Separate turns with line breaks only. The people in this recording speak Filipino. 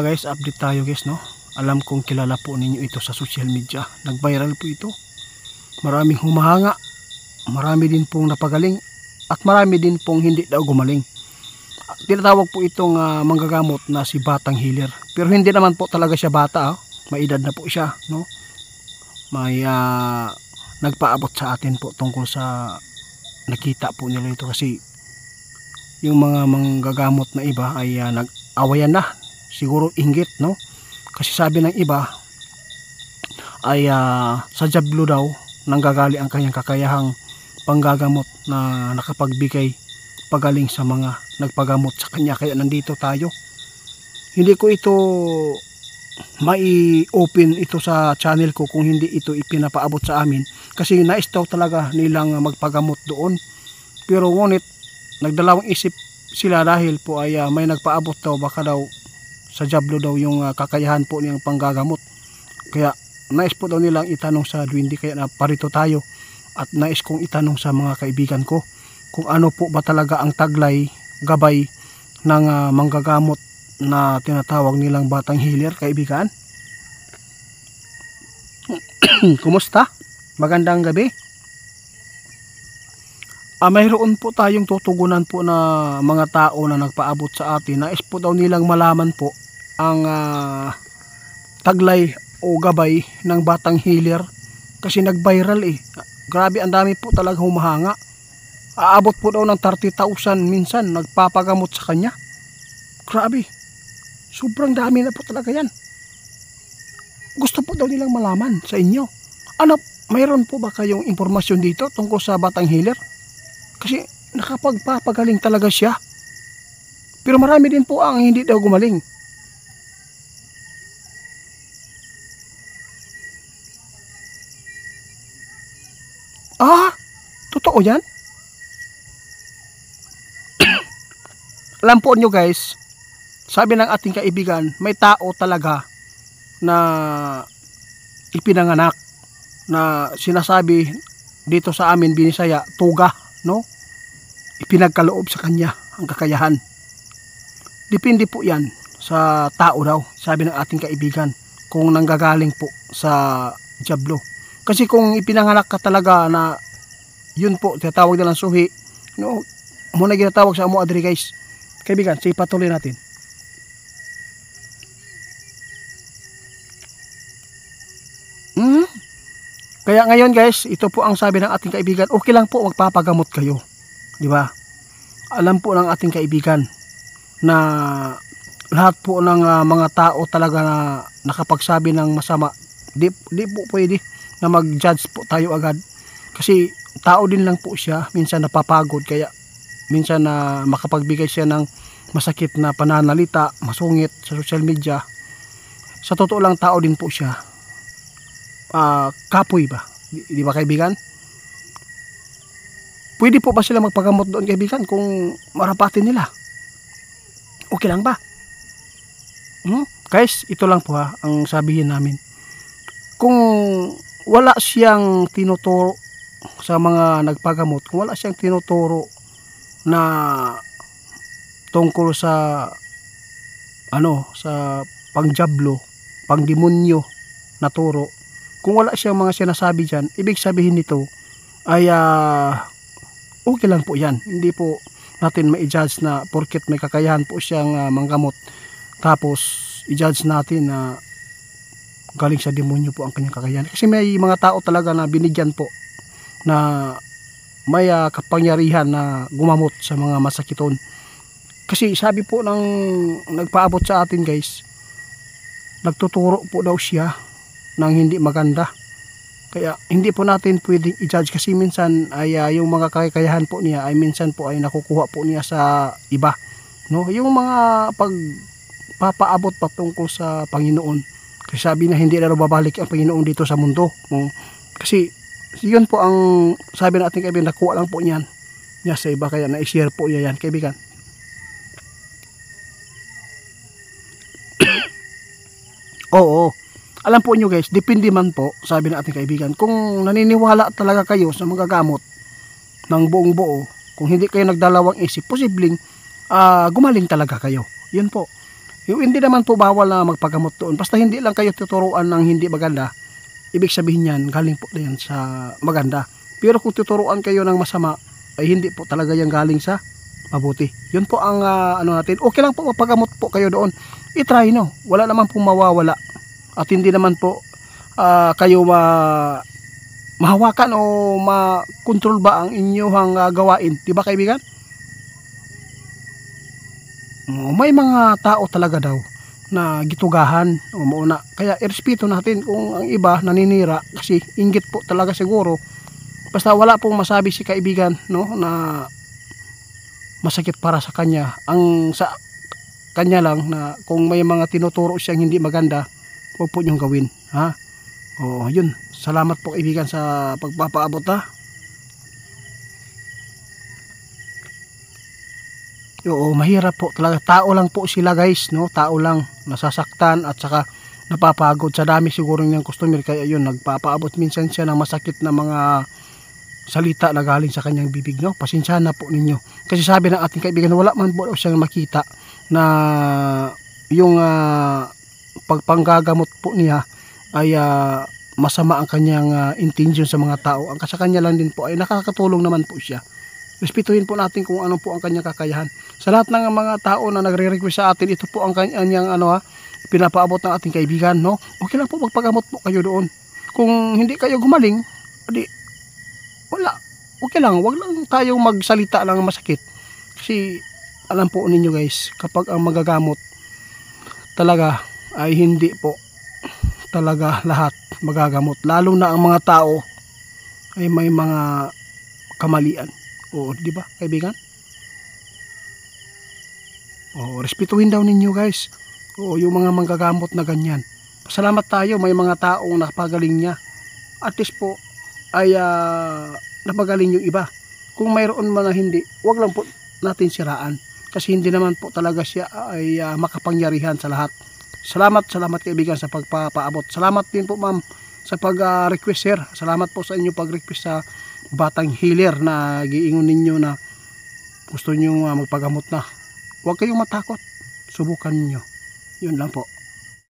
Guys, update tayo guys, no? Alam kong kilala po ninyo ito sa social media. Nag-viral po ito. Maraming humahanga, marami din pong napagaling, at marami din pong hindi daw gumaling. Tinatawag po itong manggagamot na si Batang Healer. Pero hindi naman po talaga siya bata, may edad na po siya, no? May nagpaabot sa atin po tungkol sa nakita po nila ito, kasi yung mga manggagamot na iba ay nag-awayan na. Siguro inggit, no? Kasi sabi ng iba ay sa Diablo daw nanggagali ang kanyang kakayahang panggagamot na nakapagbigay pagaling sa mga nagpagamot sa kanya. Kaya nandito tayo. Hindi ko ito mai-open ito sa channel ko kung hindi ito ipinapaabot sa amin, kasi nais daw talaga nilang magpagamot doon. Pero ngunit nagdalawang isip sila dahil po ay may nagpaabot daw, baka daw sa Diablo daw yung kakayahan po niyang panggagamot. Kaya nais po daw nilang itanong sa Duwende, kaya na parito tayo. At nais kong itanong sa mga kaibigan ko kung ano po ba talaga ang taglay, gabay ng manggagamot na tinatawag nilang Batang Healer, kaibigan. Kumusta? Magandang gabi. Mayroon po tayong tutugunan po na mga tao na nagpaabot sa atin. Nais po daw nilang malaman po ang taglay o gabay ng Batang Healer, kasi nag-viral Grabe, ang dami po talaga humahanga. Aabot po daw ng 30,000 minsan nagpapagamot sa kanya. Grabe, sobrang dami na po talaga yan. Gusto po daw nilang malaman sa inyo. Ano, mayroon po ba kayong impormasyon dito tungkol sa Batang Healer? Kasi nakapagpapagaling talaga siya. Pero marami din po ang hindi daw gumaling. Totoo yan? Alam po nyo guys, sabi ng ating kaibigan, may tao talaga na ipinanganak na sinasabi dito sa amin Binisaya, tuga, no? Ipinagkaloob sa kanya ang kakayahan. Depende po yan sa tao daw, sabi ng ating kaibigan, kung nanggagaling po sa Diablo. Kasi kung ipinanganak ka talaga na yun po, tinatawag nilang suhi, no? Muna ginatawag sa amo adri guys. Kaibigan, sige, patuloy natin. Kaya ngayon guys, ito po ang sabi ng ating kaibigan, okay lang po magpapagamot kayo, di ba? Alam po ng ating kaibigan na lahat po ng mga tao talaga na nakapagsabi ng masama, di po pwede na mag-judge po tayo agad, kasi tao din lang po siya, minsan napapagod, kaya minsan na makapagbigay siya ng masakit na pananalita, masungit sa social media. Sa totoo lang, tao din po siya. Kapoy ba? Di ba kaibigan? Pwede po ba sila magpagamot doon kaibigan kung marapatin nila? Okay lang ba? Guys, ito lang po ang sabihin namin. Kung wala siyang tinuturo sa mga nagpagamot, kung wala siyang tinuturo na tungkol sa sa pang-Diablo, pang-demonyo na turo, kung wala siyang mga sinasabi dyan, ibig sabihin nito ay okay lang po yan. Hindi po natin ma-judge na porket may kakayahan po siyang manggamot, tapos i-judge natin na galing sa demonyo po ang kanyang kakayahan. Kasi may mga tao talaga na binigyan po na may kapangyarihan na gumamot sa mga masakiton. Kasi sabi po ng nagpaabot sa atin guys, nagtuturo po daw siya ng hindi maganda. Kaya hindi po natin pwedeng i-judge, kasi minsan ay yung mga kakayahan po niya ay minsan po ay nakukuha po niya sa iba, no? Yung mga pagpapaabot patungkol sa Panginoon. Kasi sabi na hindi na babalik ang Panginoon dito sa mundo. Kasi yun po ang sabi ng ating kaibigan, nakuha lang po niyan niya sa iba, kaya na-share po niya yan kaibigan. Oo. Alam po nyo guys, depende man po, sabi ng ating kaibigan, kung naniniwala talaga kayo sa magagamot ng buong buo, kung hindi kayo nagdalawang isip, posibleng gumaling talaga kayo. Yun po. Hindi naman po bawal na magpagamot doon. Basta hindi lang kayo tuturuan ng hindi maganda, ibig sabihin yan, galing po yan sa maganda. Pero kung tuturuan kayo ng masama, ay hindi po talaga yan galing sa mabuti. Yun po ang ano natin. Okay lang po magpagamot po kayo doon. I-try no. Wala naman pong mawawala. At hindi naman po kayo mahawakan o makontrol ba ang inyong gawain. Diba kaibigan? May mga tao talaga daw na gitugahan o mauna. Kaya irespeto natin kung ang iba naninira kasi inggit po talaga siguro. Basta wala pong masabi si kaibigan no na masakit para sa kanya. Ang sa kanya lang na kung may mga tinuturo siyang hindi maganda, huwag po niyong gawin. Ha? O yun. Salamat po kaibigan sa pagpapaabot ha. Oo, mahirap po talaga. Tao lang po sila guys, no? Tao lang, nasasaktan at saka napapagod sa dami siguro niyang customer. Kaya yun, nagpapaabot minsan siya ng masakit na mga salita na galing sa kanyang bibig, no? Pasensyahan na po ninyo. Kasi sabi ng ating kaibigan, wala man po siyang makita na yung pagpanggagamot po niya ay masama ang kanyang intention sa mga tao. Ang sa kanya lang din po ay nakakatulong naman po siya. Respetuhin po natin kung ano po ang kanyang kakayahan. Sa lahat ng mga tao na nagre-request sa atin, ito po ang kanyang pinapaabot ng ating kaibigan, no? Okay lang po magpagamot po kayo doon. Kung hindi kayo gumaling, adi wala. Okay lang, wag lang tayong magsalita lang masakit. Kasi alam po ninyo guys, kapag ang magagamot talaga ay hindi po talaga lahat magagamot. Lalo na ang mga tao ay may mga kamalian. O, di ba, kaibigan? O, respetuhin daw ninyo, guys. O, yung mga manggagamot na ganyan. Pasalamat tayo, may mga taong napagaling niya. At least po, ay napagaling yung iba. Kung mayroon man na hindi, wag lang po natin siraan. Kasi hindi naman po talaga siya ay makapangyarihan sa lahat. Salamat kaibigan sa pagpapaabot. Salamat din po, ma'am, sa pag-request, sir. Salamat po sa inyo pag-request sa batang healer na giingon ninyo na gusto nyo magpagamot na. Huwag kayong matakot. Subukan niyo. Yun lang po.